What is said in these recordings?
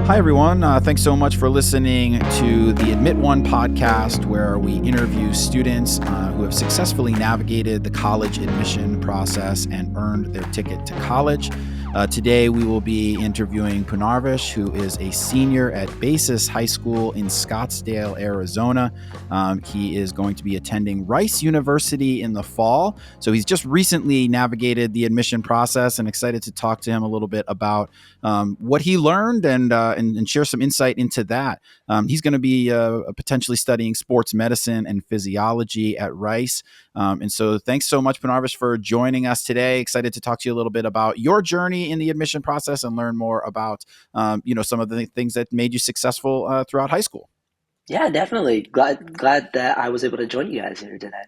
Hi, everyone. Thanks so much for listening to the Admit One podcast, where we interview students who have successfully navigated the college admission process and earned their ticket to college. Today, we will be interviewing Punarvash, who is a senior at Basis High School in Scottsdale, Arizona. He is going to be attending Rice University in the fall. So he's just recently navigated the admission process, and excited to talk to him a little bit about what he learned and share some insight into that. He's going to be potentially studying sports medicine and physiology at Rice. And so thanks so much, Punarvash, for joining us today. Excited to talk to you a little bit about your journey in the admission process and learn more about, some of the things that made you successful throughout high school. Yeah, definitely. Glad that I was able to join you guys here today.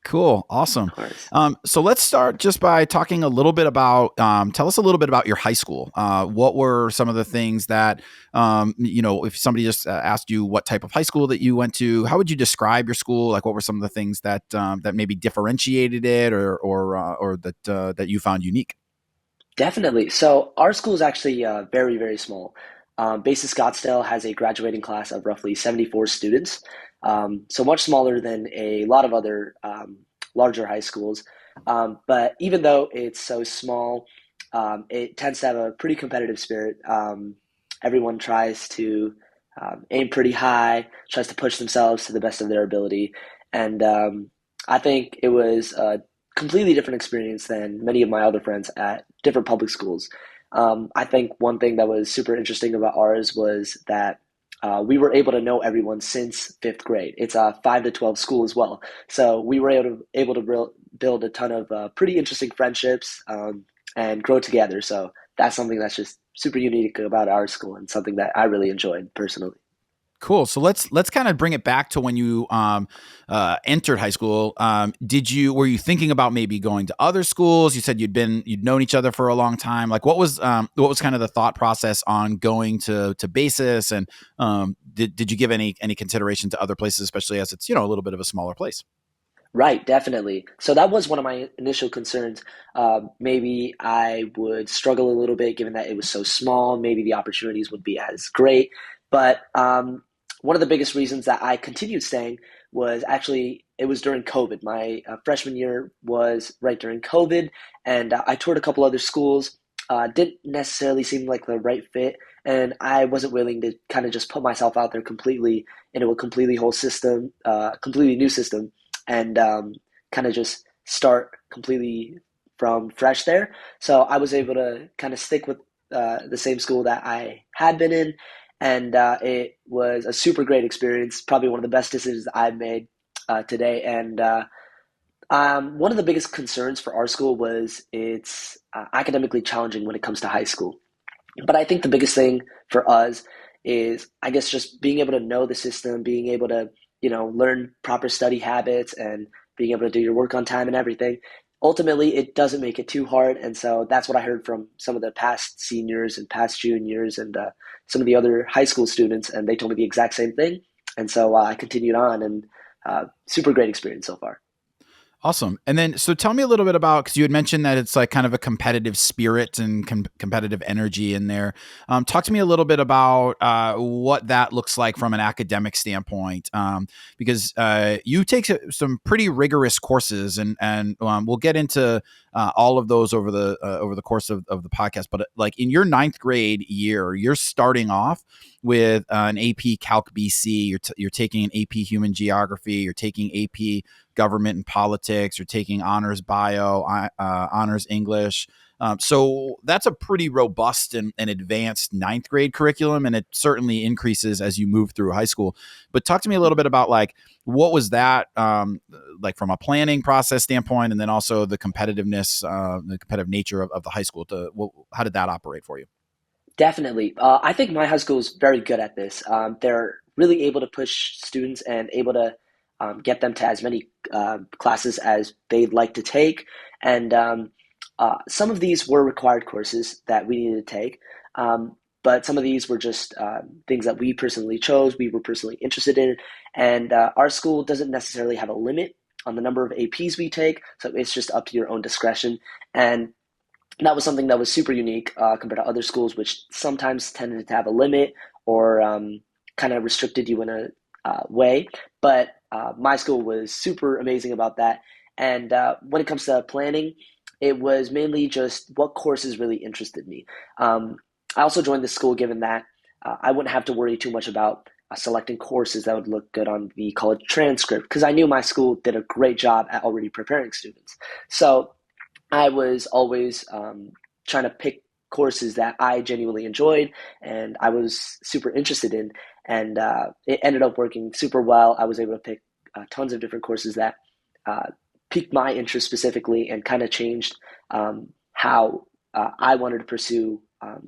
Cool. Awesome. Of course. So let's start just by talking a little bit about, tell us a little bit about your high school. What were some of the things that, if somebody just asked you what type of high school that you went to, how would you describe your school? Like, what were some of the things that that maybe differentiated it or that you found unique? Definitely. So our school is actually very, very small. Basis Scottsdale has a graduating class of roughly 74 students, so much smaller than a lot of other larger high schools. But even though it's so small, it tends to have a pretty competitive spirit. Everyone tries to aim pretty high, tries to push themselves to the best of their ability. And I think it was a completely different experience than many of my other friends at different public schools. I think one thing that was super interesting about ours was that we were able to know everyone since fifth grade. It's a 5 to 12 school as well, so we were able to build a ton of pretty interesting friendships and grow together. So that's something that's just super unique about our school and something that I really enjoyed personally. Cool. So let's kind of bring it back to when you entered high school. Were you thinking about maybe going to other schools? You said you'd known each other for a long time. Like, what was kind of the thought process on going to Basis, and did you give any consideration to other places, especially as it's a little bit of a smaller place? Right, definitely. So that was one of my initial concerns. Maybe I would struggle a little bit given that it was so small. Maybe the opportunities would be as great. But one of the biggest reasons that I continued staying was actually it was during COVID. My freshman year was right during COVID, and I toured a couple other schools. Didn't necessarily seem like the right fit, and I wasn't willing to kind of just put myself out there completely into a completely whole system, completely new system, and kind of just start completely from fresh there. So I was able to kind of stick with the same school that I had been in, and it was a super great experience. Probably one of the best decisions I've made today. And one of the biggest concerns for our school was it's academically challenging when it comes to high school. But I think the biggest thing for us is, I guess, just being able to know the system, being able to, learn proper study habits and being able to do your work on time and everything. Ultimately, it doesn't make it too hard. And so that's what I heard from some of the past seniors and past juniors and some of the other high school students. And they told me the exact same thing. And so I continued on, and super great experience so far. Awesome. And then, so tell me a little bit about, because you had mentioned that it's like kind of a competitive spirit and competitive energy in there. Talk to me a little bit about what that looks like from an academic standpoint, because you take some pretty rigorous courses, and we'll get into all of those over the course of the podcast. But like in your ninth grade year, you're starting off with an AP Calc BC. You're taking an AP Human Geography. You're taking AP Government and Politics. You're taking honors bio, honors English. So that's a pretty robust and advanced ninth grade curriculum, and it certainly increases as you move through high school. But talk to me a little bit about like what was that like from a planning process standpoint, and then also the competitiveness, the competitive nature of the high school. How did that operate for you? Definitely. I think my high school is very good at this. They're really able to push students and able to get them to as many classes as they'd like to take. And some of these were required courses that we needed to take. But some of these were just things that we personally chose, we were personally interested in. And our school doesn't necessarily have a limit on the number of APs we take. So it's just up to your own discretion. And that was something that was super unique compared to other schools, which sometimes tended to have a limit or kind of restricted you in a way. But my school was super amazing about that. And when it comes to planning, it was mainly just what courses really interested me. Um, I also joined the school given that I wouldn't have to worry too much about selecting courses that would look good on the college transcript because I knew my school did a great job at already preparing students. So I was always trying to pick courses that I genuinely enjoyed and I was super interested in. And it ended up working super well. I was able to pick tons of different courses that uh, piqued my interest specifically and kind of changed how I wanted to pursue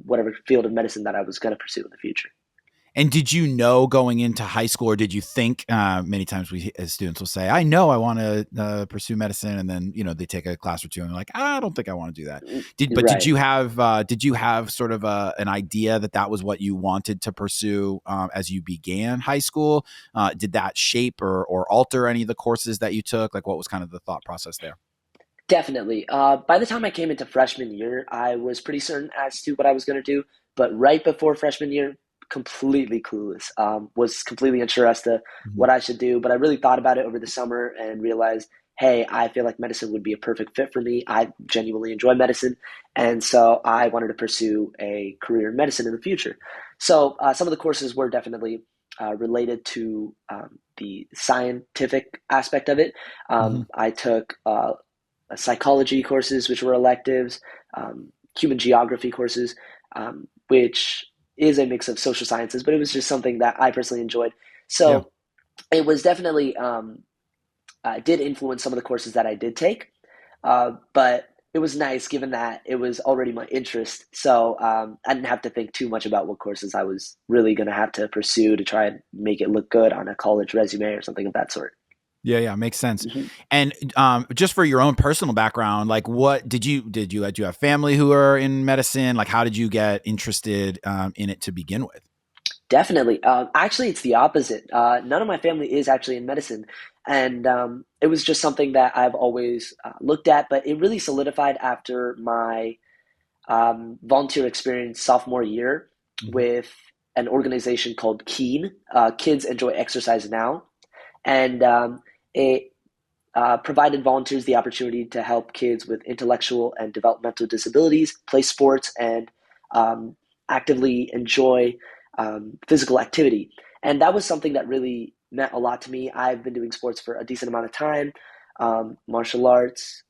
whatever field of medicine that I was going to pursue in the future. And did you know going into high school, or did you think many times we as students will say, "I know I want to pursue medicine," and then they take a class or two and they're like, "I don't think I want to do that." Did Right. you have sort of an idea that that was what you wanted to pursue as you began high school? Did that shape or alter any of the courses that you took? Like, what was kind of the thought process there? Definitely. By the time I came into freshman year, I was pretty certain as to what I was going to do. But right before freshman year, completely clueless. Was completely unsure as to Mhm. what I should do. But I really thought about it over the summer and realized, hey, I feel like medicine would be a perfect fit for me. I genuinely enjoy medicine. And so I wanted to pursue a career in medicine in the future. So some of the courses were definitely related to the scientific aspect of it. Mhm. I took psychology courses, which were electives, human geography courses, which is a mix of social sciences, but it was just something that I personally enjoyed. Yeah. So it was definitely did influence some of the courses that I did take, but it was nice given that it was already my interest. So I didn't have to think too much about what courses I was really going to have to pursue to try and make it look good on a college resume or something of that sort. Yeah, yeah, makes sense. Mhm. And just for your own personal background, like, what did you have family who are in medicine? Like, how did you get interested in it to begin with? Definitely. Actually, it's the opposite. None of my family is actually in medicine, and it was just something that I've always looked at. But it really solidified after my volunteer experience sophomore year Mhm. with an organization called Keen, Kids Enjoy Exercise Now, and it provided volunteers the opportunity to help kids with intellectual and developmental disabilities play sports and um, actively enjoy physical activity. And that was something that really meant a lot to me. I've been doing sports for a decent amount of time, martial arts,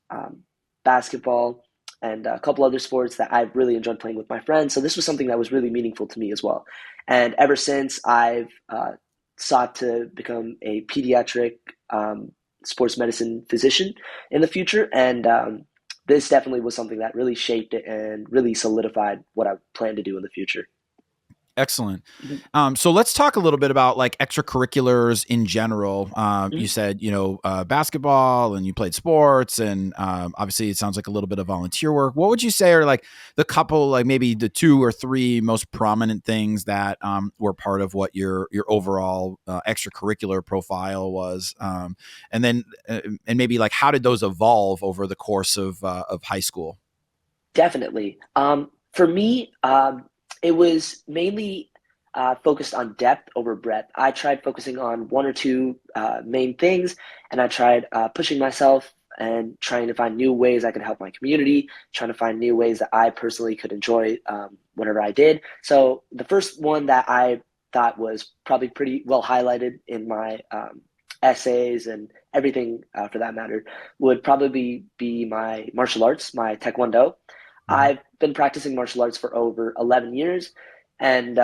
basketball, and a couple other sports that I've really enjoyed playing with my friends. So this was something that was really meaningful to me as well. And ever since, I've sought to become a pediatric sports medicine physician in the future. And this definitely was something that really shaped it and really solidified what I plan to do in the future. Excellent. Mhm. So let's talk a little bit about like extracurriculars in general. You Mhm. said, basketball and you played sports and obviously it sounds like a little bit of volunteer work. What would you say are like the couple, like maybe the two or three most prominent things that were part of what your overall extracurricular profile was? And maybe like how did those evolve over the course of high school? Definitely. For me, it was mainly focused on depth over breadth. I tried focusing on one or two main things, and I tried pushing myself and trying to find new ways I could help my community, trying to find new ways that I personally could enjoy whatever I did. So the first one that I thought was probably pretty well highlighted in my essays and everything for that matter would probably be my martial arts, my taekwondo. Mhm. I've been practicing martial arts for over 11 years, and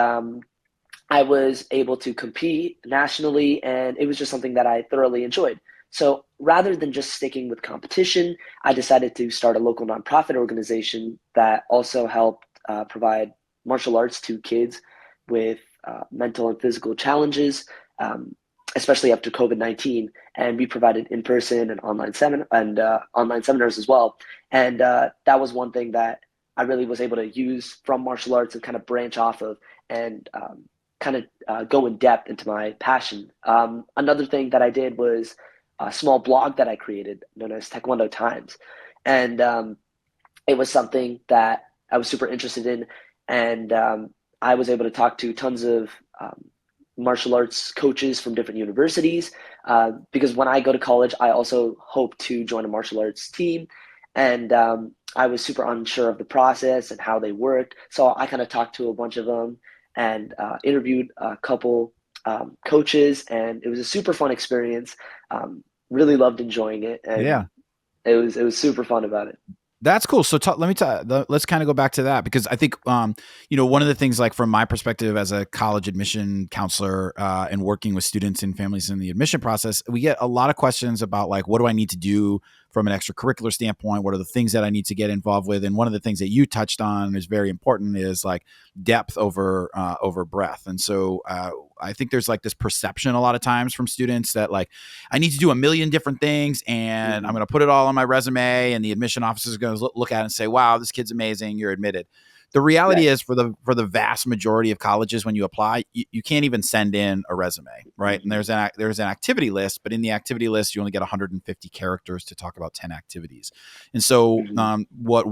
I was able to compete nationally, and it was just something that I thoroughly enjoyed. So rather than just sticking with competition, I decided to start a local nonprofit organization that also helped provide martial arts to kids with mental and physical challenges, um, especially after COVID-19. And we provided in-person and online seminars as well. And that was one thing that I really was able to use from martial arts and kind of branch off of and kind of go in depth into my passion. Another thing that I did was a small blog that I created known as Taekwondo Times. And it was something that I was super interested in, and I was able to talk to tons of martial arts coaches from different universities. Because when I go to college, I also hope to join a martial arts team, and I was super unsure of the process and how they worked. So I kind of talked to a bunch of them and interviewed a couple coaches, and it was a super fun experience. Really loved enjoying it, and Yeah. it was super fun about it. That's cool. So let's kind of go back to that because I think, one of the things like from my perspective as a college admission counselor and working with students and families in the admission process, we get a lot of questions about like, what do I need to do from an extracurricular standpoint? What are the things that I need to get involved with? And one of the things that you touched on is very important is like depth over breadth. And so I think there's like this perception a lot of times from students that like I need to do a million different things and I'm Mhm. going to put it all on my resume and the admission officer is going to look at it and say, wow, this kid's amazing. You're admitted. The reality Right. is for the vast majority of colleges, when you apply, you can't even send in a resume, right? And Hmm. there's an activity list, but in the activity list, you only get 150 characters to talk about 10 activities. And so, Hmm. what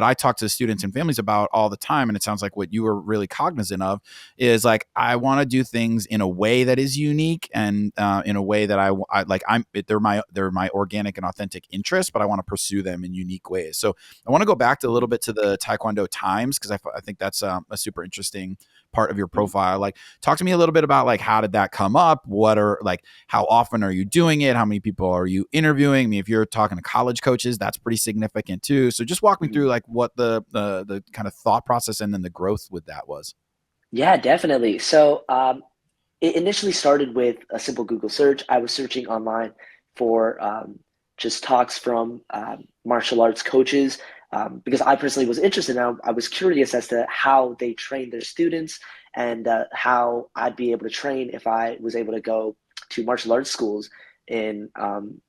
I talk to students and families about all the time, and it sounds like what you were really cognizant of, is like I want to do things in a way that is unique and in a way that I like. They're my organic and authentic interests, but I want to pursue them in unique ways. So I want to go back to a little bit to the Taekwondo times because I think that's a super interesting part of your Hmm. profile. Like, talk to me a little bit about like how did that come up? What are like how often are you doing it? How many people are you interviewing? I mean, if you're talking to college coaches, that's pretty significant too. So just walk me through Hmm. like what the kind of thought process and then the growth with that was. Yeah, definitely. So it initially started with a simple Google search. I was searching online for just talks from martial arts coaches because I personally was interested. I was curious as to how they train their students and how I'd be able to train if I was able to go to martial arts schools in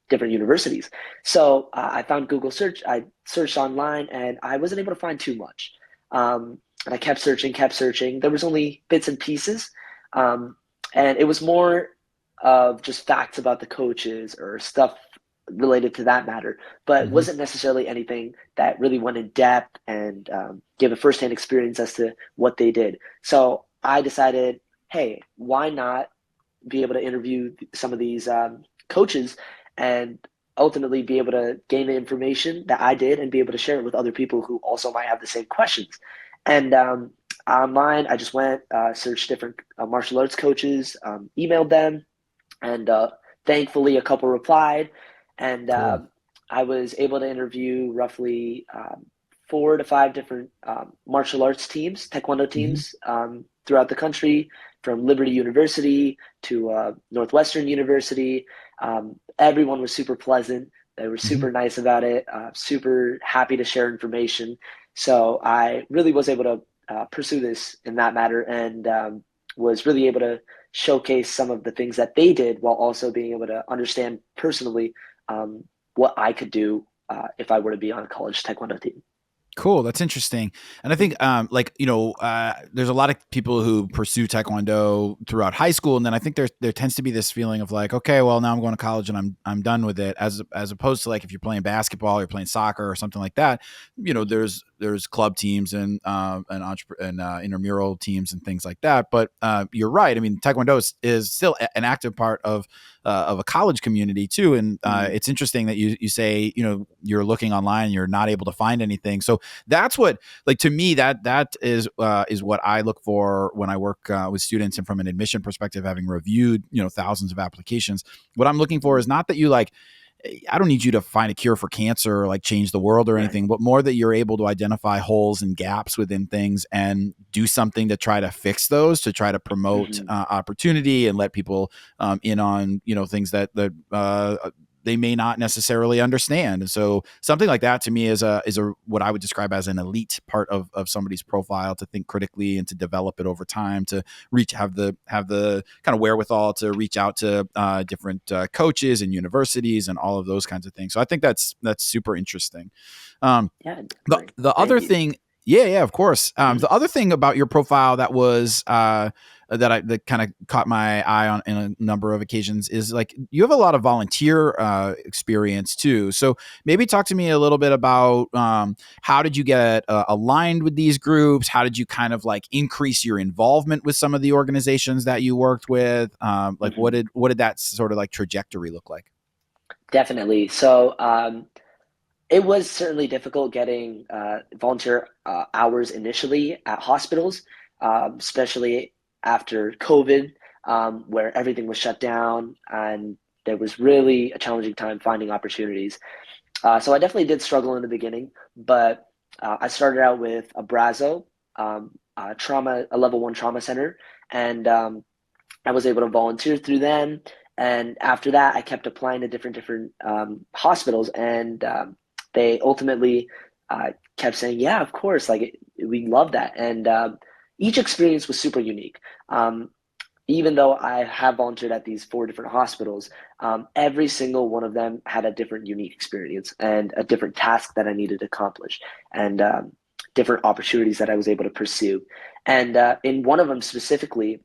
different universities. So I found Google search. I searched online and I wasn't able to find too much. And I kept searching, kept searching. There was only bits and pieces. Um, and it was more of just facts about the coaches or stuff related to that matter, but Mm-hmm. wasn't necessarily anything that really went in depth and gave a firsthand experience as to what they did. So I decided, hey, why not be able to interview some of these coaches and ultimately be able to gain the information that I did and be able to share it with other people who also might have the same questions. And online, I just went, searched different martial arts coaches, emailed them, and thankfully a couple replied. And Cool. I was able to interview roughly 4 to 5 different martial arts teams, Taekwondo Mm-hmm. teams throughout the country, from Liberty University to Northwestern University. Everyone was super pleasant. They were Mm-hmm. super nice about it, super happy to share information. So I really was able to pursue this in that matter and was really able to showcase some of the things that they did while also being able to understand personally what I could do if I were to be on a college Taekwondo team. Cool. That's interesting. And I think, there's a lot of people who pursue Taekwondo throughout high school. And then I think there tends to be this feeling of like, okay, well, now I'm going to college and I'm done with it. As opposed to like, if you're playing basketball or playing soccer or something like that, there's club teams and intramural teams and things like that. But you're right. I mean, Taekwondo is still an active part of a college community too. And Mm-hmm. it's interesting that you say, you're looking online and you're not able to find anything. So that's what, like, to me, that is what I look for when I work with students. And from an admission perspective, having reviewed, thousands of applications, what I'm looking for Mm-hmm. is not that you like, I don't need you to find a cure for cancer or like change the world or Right. anything, but more that you're able to identify holes and gaps within things and do something to try to fix those, to try to promote Mm-hmm. opportunity and let people in on things that they may not necessarily understand. And so something like that to me is a what I would describe as an elite part of somebody's profile, to think critically and to develop it over time, to have the kind of wherewithal to reach out to different coaches and universities and all of those kinds of things. So I think that's super interesting. Um, Yeah, the definitely. the other Thank you. thing, yeah, of course. Mm-hmm. The other thing about your profile that was that kind of caught my eye on in a number of occasions is like you have a lot of volunteer experience too. So maybe talk to me a little bit about how did you get aligned with these groups? How did you kind of like increase your involvement with some of the organizations that you worked with? Like Hmm. what did that sort of like trajectory look like? Definitely. So it was certainly difficult getting volunteer hours initially at hospitals, especially after COVID, where everything was shut down and there was really a challenging time finding opportunities. So I definitely did struggle in the beginning, but I started out with Abrazo, a level one trauma center, and I was able to volunteer through them. And after that, I kept applying to different hospitals, and they ultimately kept saying, "Yeah, of course, we love that." And each experience was super unique. Even though I have volunteered at these four different hospitals, every single one of them had a different unique experience and a different task that I needed to accomplish, and different opportunities that I was able to pursue. And in one of them specifically,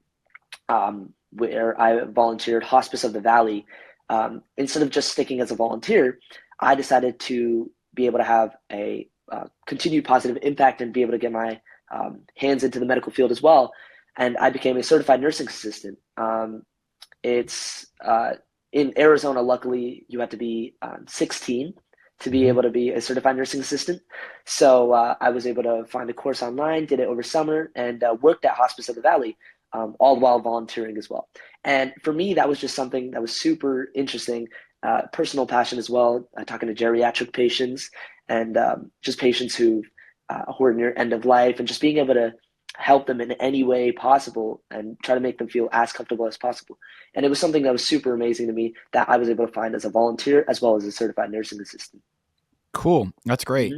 where I volunteered, Hospice of the Valley, instead of just sticking as a volunteer, I decided to be able to have a continued positive impact and be able to get my hands into the medical field as well. And I became a certified nursing assistant. It's in Arizona, luckily, you have to be 16 to be Mhm. able to be a certified nursing assistant. So I was able to find a course online, did it over summer, and worked at Hospice of the Valley, all while volunteering as well. And for me, that was just something that was super interesting, personal passion as well, talking to geriatric patients and just patients who are near end of life, and just being able to help them in any way possible and try to make them feel as comfortable as possible. And it was something that was super amazing to me that I was able to find as a volunteer as well as a certified nursing assistant. Cool. That's great.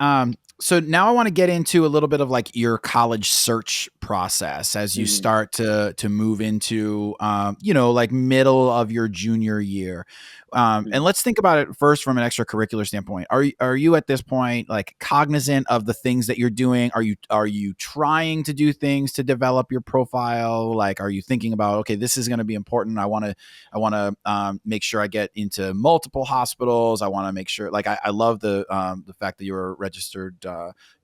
Hmm. So now I want to get into a little bit of like your college search process as you Hmm. start to move into like middle of your junior year. And Hmm. let's think about it first from an extracurricular standpoint. Are you at this point like cognizant of the things that you're doing? Are you trying to do things to develop your profile? Like, are you thinking about, okay, this is going to be important. I want to make sure I get into multiple hospitals. I want to make sure, like, I love the fact that you're a registered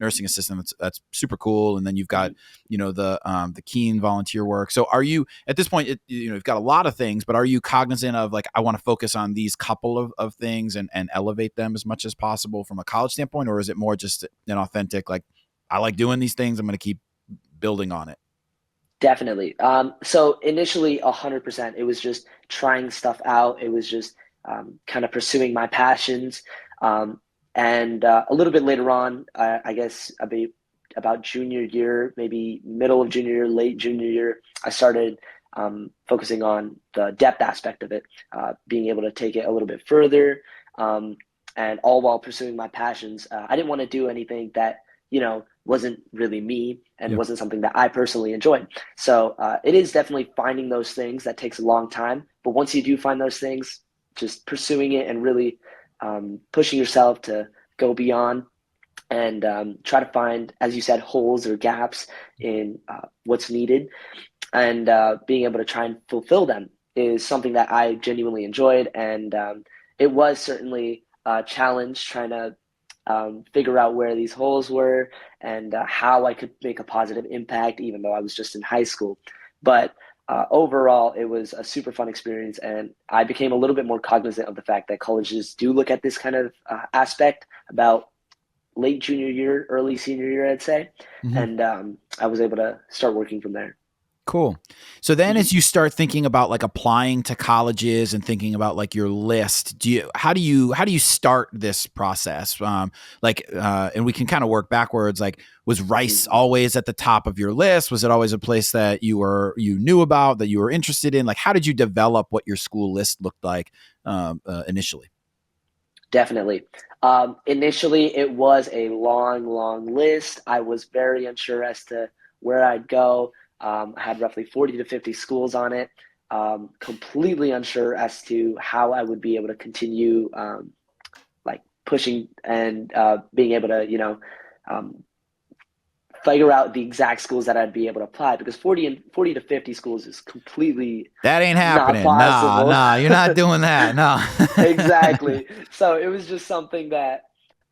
nursing assistant. That's super cool. And then you've got, Hmm. the keen volunteer work. So are you at this point, you've got a lot of things, but are you cognizant of like, I want to focus on these couple of things and elevate them as much as possible from a college standpoint? Or is it more just an authentic, like, I like doing these things, I'm going to keep building on it? Definitely. So initially, 100%, it was just trying stuff out. It was just kind of pursuing my passions. Um, and a little bit later on, I guess about junior year, maybe middle of junior year, late junior year, I started focusing on the depth aspect of it, being able to take it a little bit further, um, and all while pursuing my passions. I didn't want to do anything that, wasn't really me and Yeah. wasn't something that I personally enjoyed. So it is definitely finding those things that takes a long time. But once you do find those things, just pursuing it and really pushing yourself to go beyond and try to find, as you said, holes or gaps in what's needed, and being able to try and fulfill them is something that I genuinely enjoyed. And it was certainly a challenge trying to figure out where these holes were and how I could make a positive impact, even though I was just in high school. But overall, it was a super fun experience, and I became a little bit more cognizant of the fact that colleges do look at this kind of aspect about late junior year, early senior year, I'd say. Mhm. And I was able to start working from there. Cool. So then Mhm. as you start thinking about like applying to colleges and thinking about like your list, how do you start this process? And we can kind of work backwards. Like, was Rice Mhm. always at the top of your list? Was it always a place that you knew about, that you were interested in? Like, how did you develop what your school list looked like initially? Definitely. Initially, it was a long, long list. I was very unsure as to where I'd go. I had roughly 40 to 50 schools on it. Completely unsure as to how I would be able to continue like pushing and being able to, um, figure out the exact schools that I'd be able to apply, because 40 to 50 schools is completely That ain't not happening. Nah, possible. nah, you're not doing that. No. Exactly. So it was just something that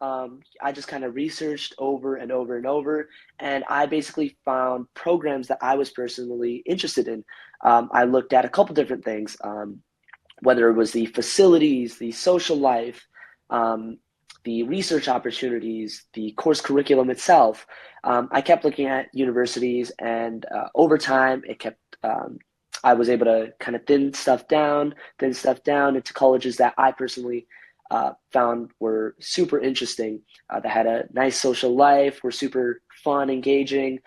I just kind of researched over and over and over, and I basically found programs that I was personally interested in. I looked at a couple different things, whether it was the facilities, the social life, um, the research opportunities, the course curriculum itself. I kept looking at universities, and over time, it kept. I was able to kind of thin stuff down into colleges that I personally found were super interesting, that had a nice social life, were super fun, engaging,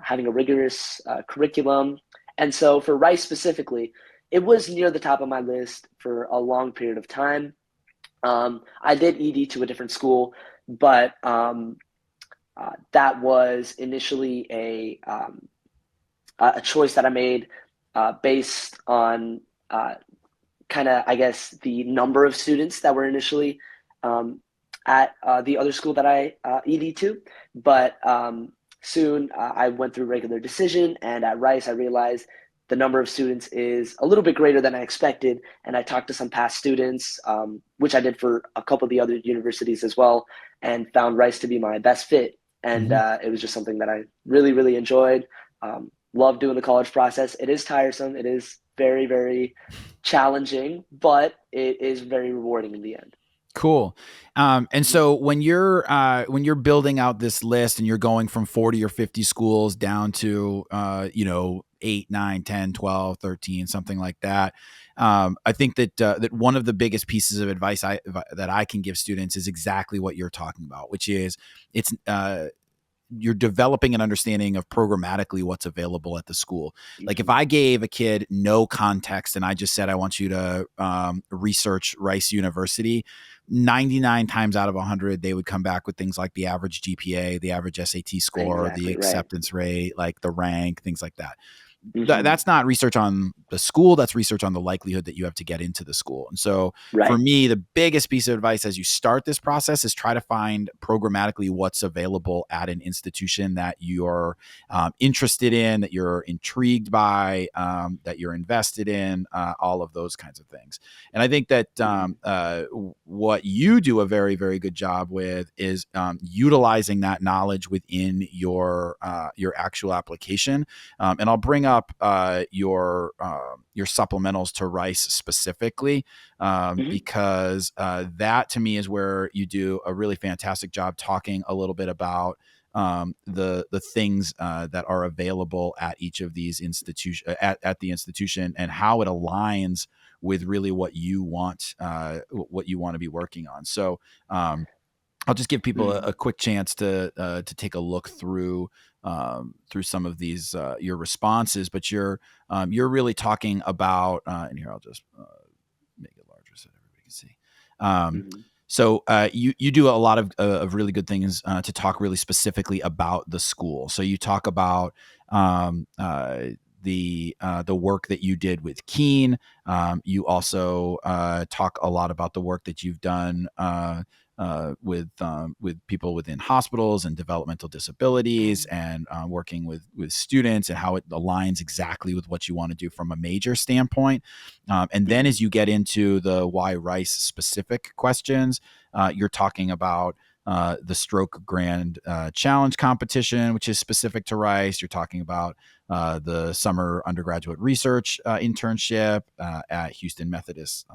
having a rigorous curriculum. And so for Rice specifically, it was near the top of my list for a long period of time. I did ED to a different school, but that was initially a choice that I made based on kind of, I guess, the number of students that were initially um, at the other school that I ED to. But soon I went through regular decision, and at Rice, I realized the number of students is a little bit greater than I expected. And I talked to some past students, which I did for a couple of the other universities as well, and found Rice to be my best fit. And Mhm. it was just something that I really, really enjoyed. Love doing the college process. It is tiresome. It is very, very challenging, but it is very rewarding in the end. Cool. And Mhm. so when you're building out this list and you're going from 40 or 50 schools down to 8, 9, 10, 12, 13, something like that. I think that one of the biggest pieces of advice that I can give students is exactly what you're talking about, which is it's you're developing an understanding of programmatically what's available at the school. Like if Mhm. I gave a kid no context and I just said, I want you to research Rice University, 99 times out of 100, they would come back with things like the average GPA, the average SAT score, the Exactly right. acceptance rate, like the rank, things like that. Mhm. That's not research on the school. That's research on the likelihood that you have to get into the school. And so for Right. me, the biggest piece of advice as you start this process is try to find programmatically what's available at an institution that you're interested in, that you're intrigued by, that you're invested in, all of those kinds of things. And I think that Mhm. what you do a very, very good job with is utilizing that knowledge within your actual application. And I'll bring up your supplementals to Rice specifically, Mhm. because that to me is where you do a really fantastic job talking a little bit about the things that are available at each of these institution at the institution and how it aligns with really what you want to be working on. So I'll just give people Mhm. a quick chance to take a look through some of these your responses, but you're really talking about and here I'll just make it larger so that everybody can see. Um, Mhm. you do a lot of really good things to talk really specifically about the school. So you talk about um, uh, the work that you did with Keen. You also talk a lot about the work that you've done with people within hospitals and developmental disabilities, and working with students and how it aligns exactly with what you want to do from a major standpoint. And then Mhm. as you get into the why Rice specific questions, you're talking about the Stroke Grand Challenge competition, which is specific to Rice. You're talking about the summer undergraduate research internship at Houston Methodist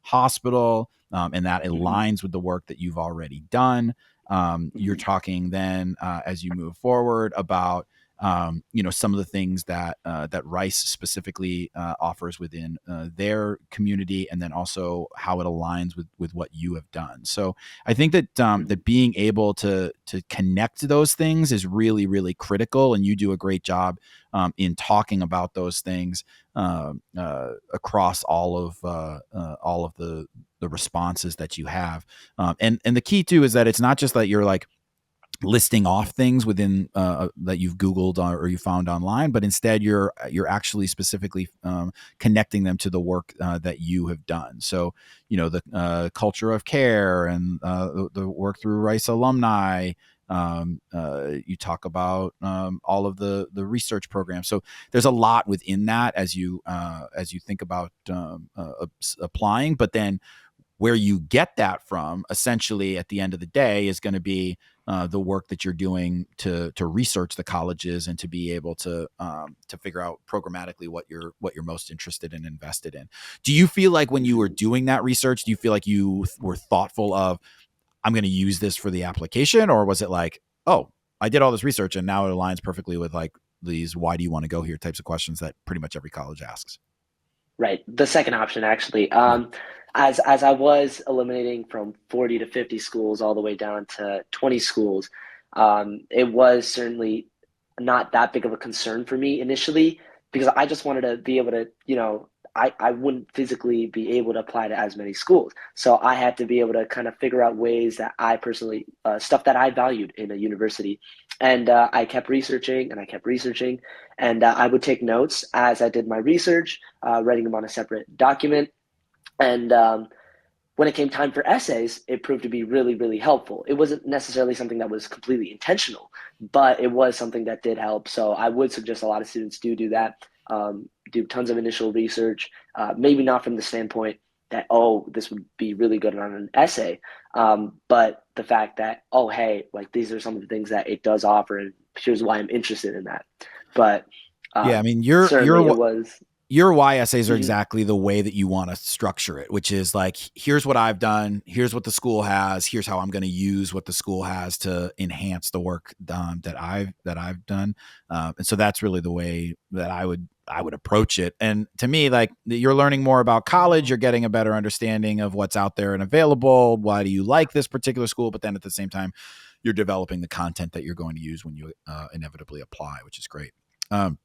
Hospital, and that Mhm. aligns with the work that you've already done. You're Mhm. talking then as you move forward about some of the things that Rice specifically offers within their community, and then also how it aligns with what you have done. So I think that Mhm. that being able to connect those things is really really critical, and you do a great job in talking about those things across all of the responses that you have. And the key too is that it's not just that you're like listing off things within that you've Googled or you found online, but instead you're actually specifically connecting them to the work that you have done. So the culture of care and the work through Rice alumni. You talk about all of the research programs. So there's a lot within that as you think about applying. But then where you get that from, essentially, at the end of the day, is going to be the work that you're doing to research the colleges and to be able to figure out programmatically what you're most interested in, invested in. Do you feel like when you were Mhm. doing that research, do you feel like you were thoughtful of, I'm going to use this for the application, or was it like, oh, I did all this research and now it aligns perfectly with like these why do you want to go here types of questions that pretty much every college asks? Right. The second option, actually. Yeah. As I was eliminating from 40 to 50 schools all the way down to 20 schools, it was certainly not that big of a concern for me initially because I just wanted to be able to, I wouldn't physically be able to apply to as many schools. So I had to be able to kind of figure out ways that I personally, stuff that I valued in a university. And I kept researching and I kept researching. And I would take notes as I did my research, writing them on a separate document. And when it came time for essays, it proved to be really, really helpful. It wasn't necessarily something that was completely intentional, but it was something that did help. So I would suggest a lot of students do that. Do tons of initial research, maybe not from the standpoint that, oh, this would be really good on an essay, but the fact that, oh, hey, like these are some of the things that it does offer, and here's why I'm interested in that. But Yeah, I mean, certainly it was. your Y essays are Mhm. exactly the way that you want to structure it, which is like, here's what I've done, here's what the school has, here's how I'm going to use what the school has to enhance the work that I've done, and so that's really the way that I would approach it. And to me, like, you're learning more about college, you're getting a better understanding of what's out there and available. Why do you like this particular school? But then at the same time, you're developing the content that you're going to use when you inevitably apply, which is great. Um,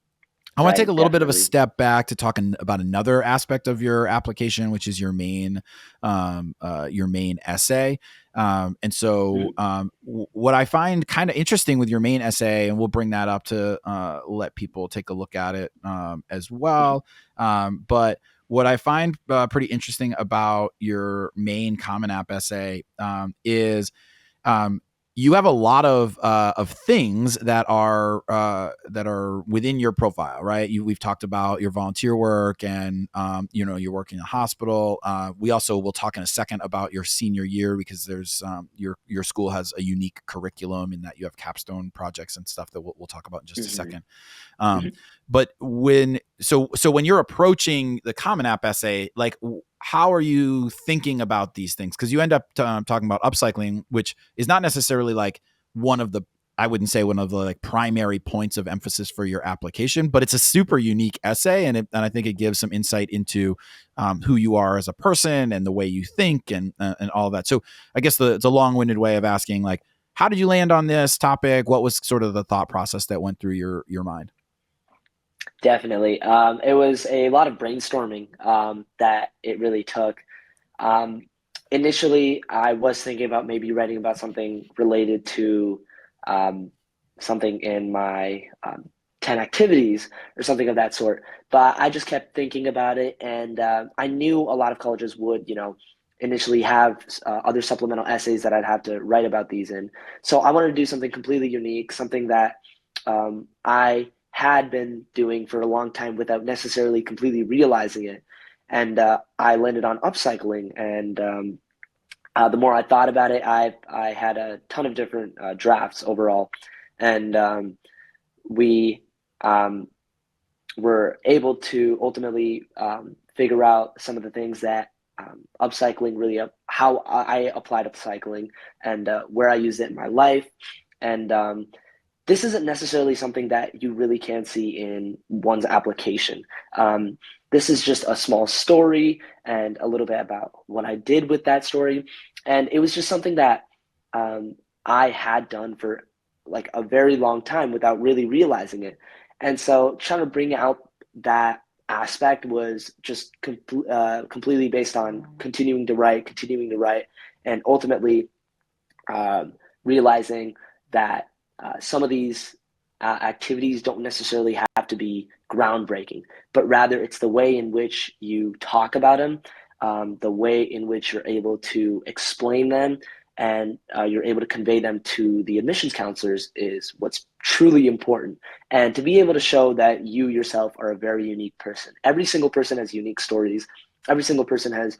I want to take a Right, little bit of a definitely. step back to talk about another aspect of your application, which is your main essay. And so, Mhm. what I find kind of interesting with your main essay, and we'll bring that up to let people take a look at it as Mhm. well. But what I find pretty interesting about your main Common App essay is um, you have a lot of things that are within your profile, right? We've talked about your volunteer work, and you're working in a hospital. We also will talk in a second about your senior year, because there's your school has a unique curriculum in that you have capstone projects and stuff that we'll talk about in just a Mhm. second. Um, Mhm. but when you're approaching the Common App essay, like, how are you thinking about these things? Because you end up talking about upcycling, which is not necessarily like one of the I wouldn't say one of the like primary points of emphasis for your application, but it's a super unique essay, and I think it gives some insight into who you are as a person and the way you think, and all of that. So I guess it's a long-winded way of asking, like, how did you land on this topic? What was sort of the thought process that went through your mind? Definitely. It was a lot of brainstorming that it really took. Um, Initially, I was thinking about maybe writing about something related to um, something in my 10 activities or something of that sort. But I just kept thinking about it, and I knew a lot of colleges would, initially have other supplemental essays that I'd have to write about these in. So I wanted to do something completely unique, something that I had been doing for a long time without necessarily completely realizing it. And I landed on upcycling, and the more I thought about it, I had a ton of different drafts overall, and we um, were able to ultimately figure out some of the things that upcycling really how I applied upcycling and where I used it in my life, and this isn't necessarily something that you really can see in one's application. Um, this is just a small story and a little bit about what I did with that story. And it was just something that I had done for like a very long time without really realizing it. And so trying to bring out that aspect was just completely based on continuing to write, and ultimately um, realizing that some of these activities don't necessarily have to be groundbreaking, but rather it's the way in which you talk about them, the way in which you're able to explain them, and you're able to convey them to the admissions counselors is what's truly important. And to be able to show that you yourself are a very unique person. Every single person has unique stories. Every single person has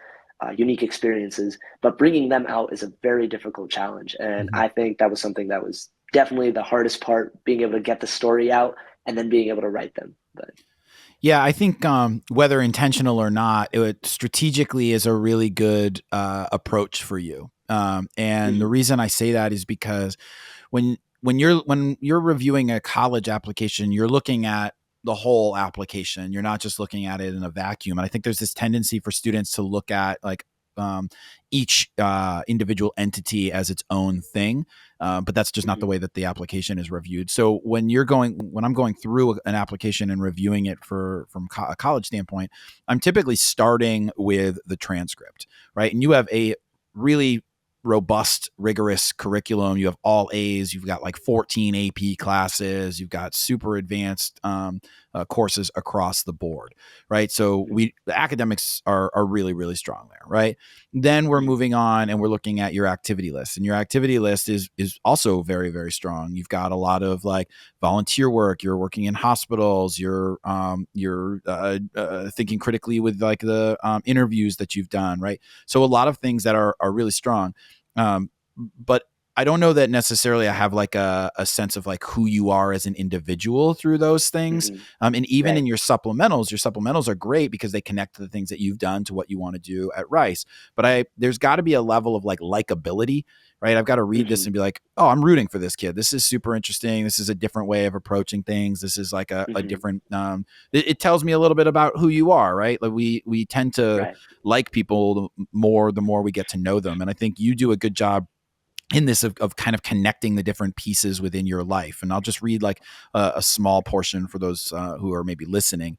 unique experiences, but bringing them out is a very difficult challenge. And Mhm. I think that was something that was definitely the hardest part, being able to get the story out and then being able to write them. But Yeah, I think whether intentional or not, it strategically is a really good approach for you. And the mhm, reason I say that is because when you're reviewing a college application, you're looking at the whole application. You're not just looking at it in a vacuum. And I think there's this tendency for students to look at like um, each individual entity as its own thing, but that's just not the mhm, way that the application is reviewed. So when I'm going through an application and reviewing it from a college standpoint, I'm typically starting with the transcript, right? And you have a really robust, rigorous curriculum. You have all A's. You've got like 14 AP classes. You've got super advanced courses across the board, right? So mhm, the academics are really really strong there, right? Then we're mhm, moving on and we're looking at your activity list, and your activity list is also very very strong. You've got a lot of like volunteer work. You're working in hospitals. You're thinking critically with like the interviews that you've done, right? So a lot of things that are really strong. But I don't know that necessarily I have like a sense of like who you are as an individual through those things. mhm. And even in Right. your supplementals are great because they connect to the things that you've done to what you want to do at Rice. But there's got to be a level of like likability, right? I've got to read this Mhm, and be like, oh, I'm rooting for this kid. This is super interesting. This is a different way of approaching things. This is like a mhm. different, it tells me a little bit about who you are, right? Like we tend to Right. like people more the more we get to know them. And I think you do a good job in this of kind of connecting the different pieces within your life. And I'll just read like a small portion for those who are maybe listening.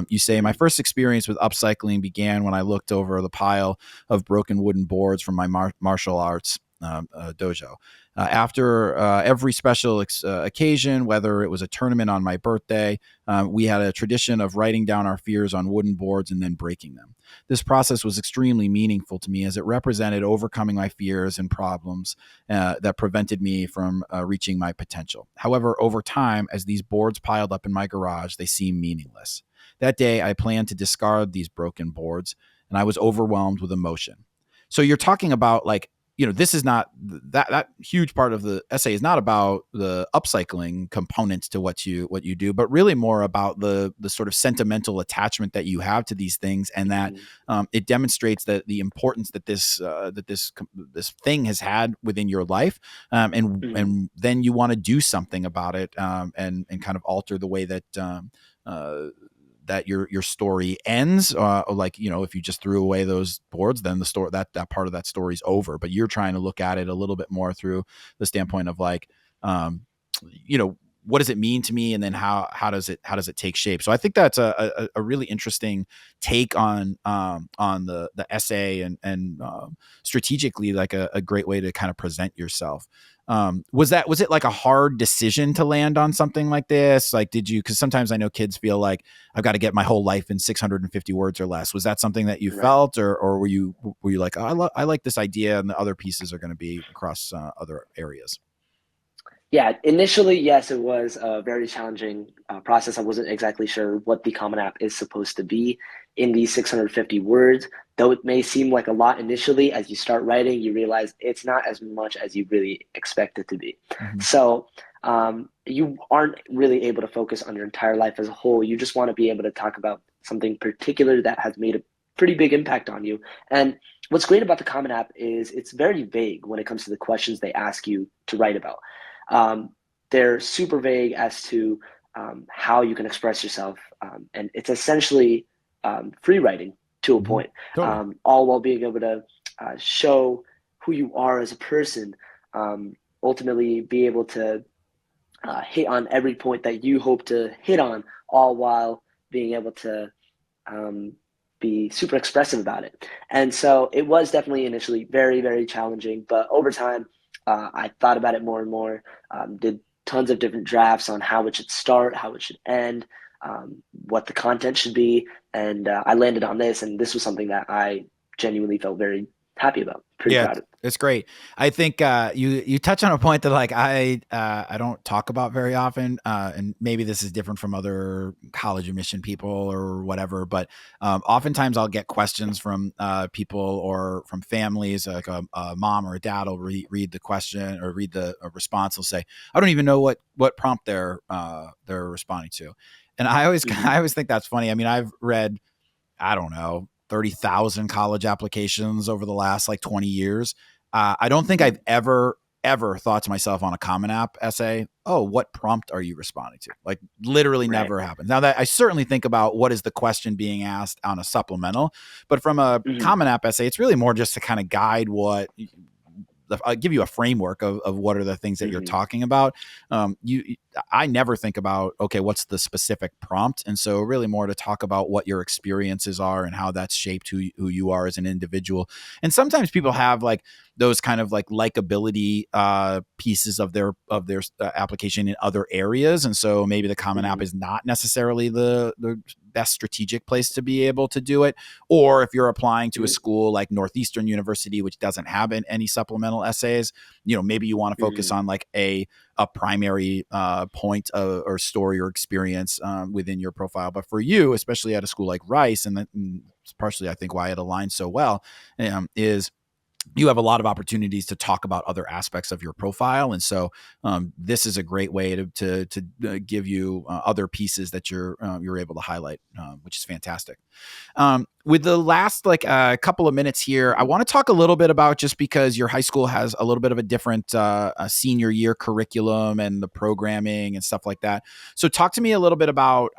You say, my Mhm, first experience with upcycling began when I looked over the pile of broken wooden boards from my martial arts dojo. After every special occasion, whether it was a tournament on my birthday, we had a tradition of writing down our fears on wooden boards and then breaking them. This process was extremely meaningful to me as it represented overcoming my fears and problems that prevented me from reaching my potential. However, over time, as these boards piled up in my garage, they seemed meaningless. That day, I planned to discard these broken boards, and I was overwhelmed with emotion. So you're talking about like, this is not that huge part of the essay is not about the upcycling components to what you do, but really more about the sort of sentimental attachment that you have to these things, and that mhm, it demonstrates that the importance that this thing has had within your life, mhm, and then you want to do something about it, and kind of alter the way uh, that your story ends. Like if you just threw away those boards, then the story that part of that story is over. But you're trying to look at it a little bit more through the standpoint of like, um, you know, what does it mean to me, and then how does it take shape? So I think that's a really interesting take on the essay, and strategically like a great way to kind of present yourself. Was it like a hard decision to land on something like this? Like, did you? Because sometimes I know kids feel like I've got to get my whole life in 650 words or less. Was that something that you right. felt, or were you like, oh, I like this idea, and the other pieces are going to be across other areas? Yeah, initially, yes, it was a very challenging process. I wasn't exactly sure what the Common App is supposed to be in these 650 words. Though it may seem like a lot initially, as you start writing, you realize it's not as much as you really expect it to be. Mm-hmm. So you aren't really able to focus on your entire life as a whole. You just want to be able to talk about something particular that has made a pretty big impact on you. And what's great about the Common App is it's very vague when it comes to the questions they ask you to write about. Um, they're super vague as to how you can express yourself, and it's essentially free writing to a Mm-hmm. point, Totally. all while being able to show who you are as a person. Ultimately, be able to hit on every point that you hope to hit on, all while being able to um, be super expressive about it. And so it was definitely initially very, very challenging, but over time, I thought about it more and more, did tons of different drafts on how it should start, how it should end, what the content should be. And I landed on this, and this was something that I genuinely felt very happy about, pretty Yeah, proud of. it's great. I think you touch on a point that like I don't talk about very often, and maybe this is different from other college admission people or whatever. But oftentimes I'll get questions from people or from families, like a mom or a dad will read the question or read the response. Will say, "I don't even know what prompt they're responding to," and I always Hmm. I always think that's funny. I mean, I've read, I don't know, 30,000 college applications over the last like 20 years. I don't think I've Hmm. ever thought to myself on a Common App essay, oh, what prompt are you responding to? Like literally Right. never happens. Now that I certainly think about what is the question being asked on a supplemental, but from a Hmm. Common App essay, it's really more just to kind of guide what I'll give you a framework of what are the things that you're Hmm. talking about. I never think about, okay, what's the specific prompt? And so really more to talk about what your experiences are and how that's shaped who you are as an individual. And sometimes people have like those kind of like likability pieces of their application in other areas. And so maybe the Common App Hmm. is not necessarily the best strategic place to be able to do it. Or if you're applying to a Hmm. school like Northeastern University, which doesn't have any supplemental essays, maybe you want to focus Hmm. on like a primary point or story or experience within your profile. But for you, especially at a school like Rice, and it's partially I think why it aligns so well, is you have a lot of opportunities to talk about other aspects of your profile, and so this is a great way to give you other pieces that you're able to highlight, which is fantastic. With the last like couple of minutes here, I Hmm. want to talk a little bit about, just because your high school has a little bit of a different senior year curriculum and the programming and stuff like that. So talk to me a little bit about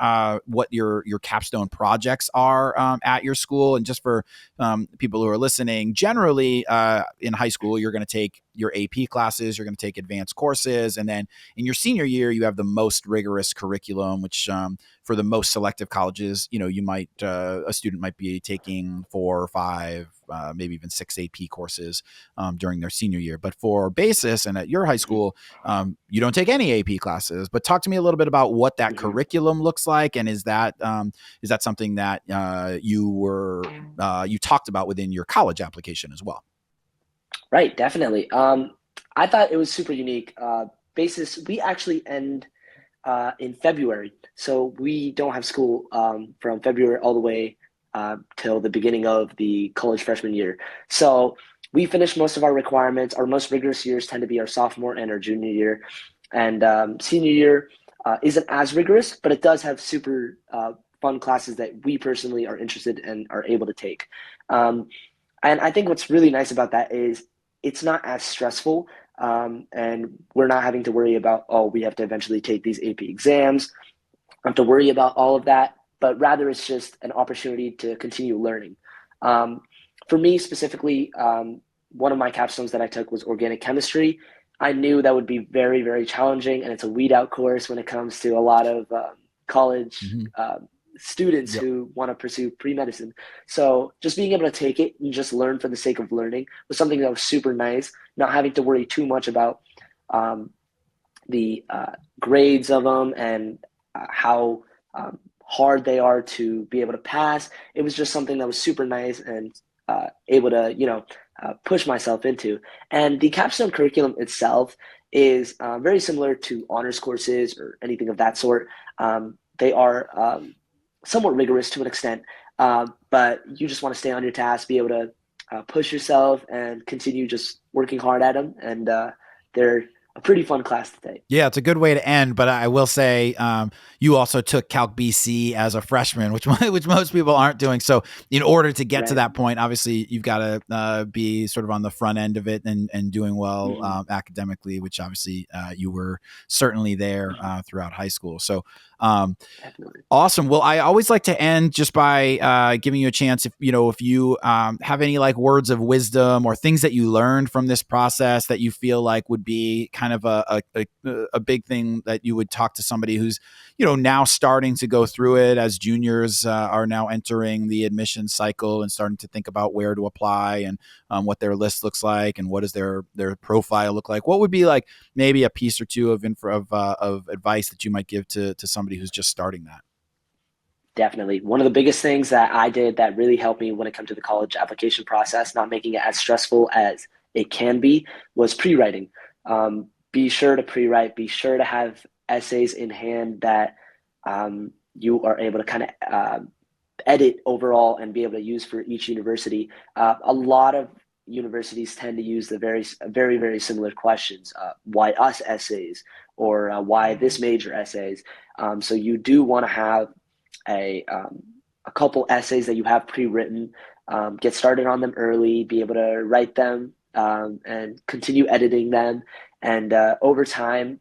what your capstone projects are at your school, and just for people who are listening, generally in high school, you're going to take your AP classes, you're going to take advanced courses, and then in your senior year, you have the most rigorous curriculum, which for the most selective colleges, you might a student might be taking 4 or 5, maybe even 6 AP courses during their senior year. But for basis and at your high Hmm. school, you don't take any AP classes. But talk to me a little bit about what that Hmm. curriculum looks like, and is that something that you talked about within your college application as well? Right, definitely. I thought it was super unique. Basis, we actually end in February, so we don't have school from February all the way till the beginning of the college freshman year. So we finish most of our requirements. Our most rigorous years tend to be our sophomore and our junior year, and senior year isn't as rigorous, but it does have super fun classes that we personally are interested and are able to take. Um, and I think what's really nice about that is it's not as stressful. And we're not having to worry about, oh, we have to eventually take these AP exams. I have to worry about all of that, but rather it's just an opportunity to continue learning. Um, for me specifically, one of my capstones that I took was organic chemistry. I knew that would be very, very challenging, and it's a weed out course when it comes to a lot of college Mm-hmm. students Yep. who want to pursue pre-medicine. So just being able to take it and just learn for the sake of learning was something that was super nice. Not having to worry too much about um, the grades of them and how hard they are to be able to pass. It was just something that was super nice and able to, push myself into. And the capstone curriculum itself is very similar to honors courses or anything of that sort. They are somewhat rigorous to an extent, but you just want to stay on your task, be able to push yourself and continue just working hard at them. And they're a pretty fun class to take. Yeah, it's a good way to end. But I will say, you also took Calc BC as a freshman, which which most people aren't doing. So, in order to get to Right. that point, obviously you've got to be sort of on the front end of it and doing well Hmm. academically, which obviously you were certainly there Hmm. throughout high school. So, um, Definitely. awesome. Well, I always like to end just by giving you a chance, if you have any like words of wisdom or things that you learned from this process that you feel like would be kind of a big thing that you would talk to somebody who's now starting to go through it, as juniors are now entering the admission cycle and starting to think about where to apply and what their list looks like and what does their profile look like. What would be like maybe a piece or two of advice that you might give to somebody who's just starting that? Definitely. One of the biggest things that I did that really helped me when it comes to the college application process, not making it as stressful as it can be, was pre-writing. Be sure to pre-write, be sure to have essays in hand that you are able to kind of edit overall and be able to use for each university. A lot of universities tend to use the very similar questions. Why us essays, or why this major essays? So you do want to have a couple essays that you have pre-written. Get started on them early, be able to write them, and continue editing them. And over time,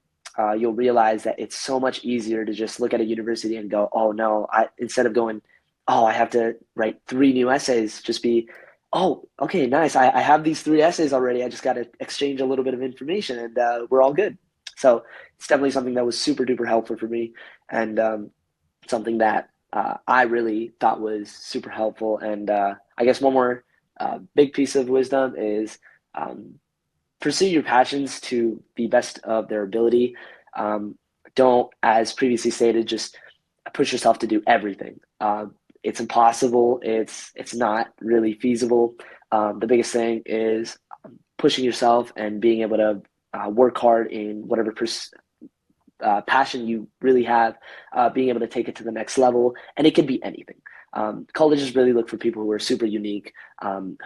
you'll realize that it's so much easier to just look at a university and go, oh no, instead of going, oh, I have to write three new essays, just be, oh, okay, nice. I have these three essays already. I just got to exchange a little bit of information and we're all good. So it's definitely something that was super duper helpful for me, and something that I really thought was super helpful. And I guess one more big piece of wisdom is pursue your passions to the best of their ability. Don't, as previously stated, just push yourself to do everything. It's impossible. It's not really feasible. The biggest thing is pushing yourself and being able to work hard in whatever passion you really have, being able to take it to the next level, and it can be anything. Colleges really look for people who are super unique,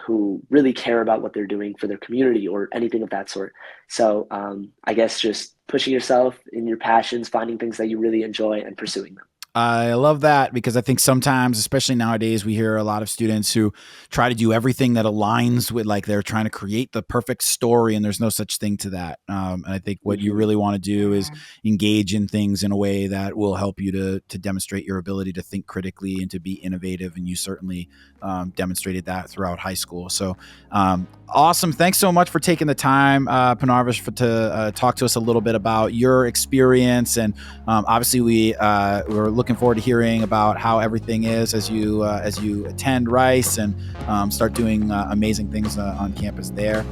who really care about what they're doing for their community or anything of that sort. So I guess just pushing yourself in your passions, finding things that you really enjoy and pursuing them. I love that, because I think sometimes, especially nowadays, we hear a lot of students who try to do everything that aligns with, like, they're trying to create the perfect story, and there's no such thing to that. And I think what you Mm-hmm. really want to do is engage in things in a way that will help you to demonstrate your ability to think critically and to be innovative. And you certainly demonstrated that throughout high school. So awesome. Thanks so much for taking the time, Punarvash, to talk to us a little bit about your experience. And obviously we're looking forward to hearing about how everything is as you attend Rice and start doing amazing things on campus there.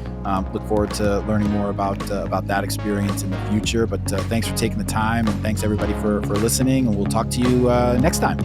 Look forward to learning more about that experience in the future. But thanks for taking the time, and thanks everybody for listening. And we'll talk to you next time.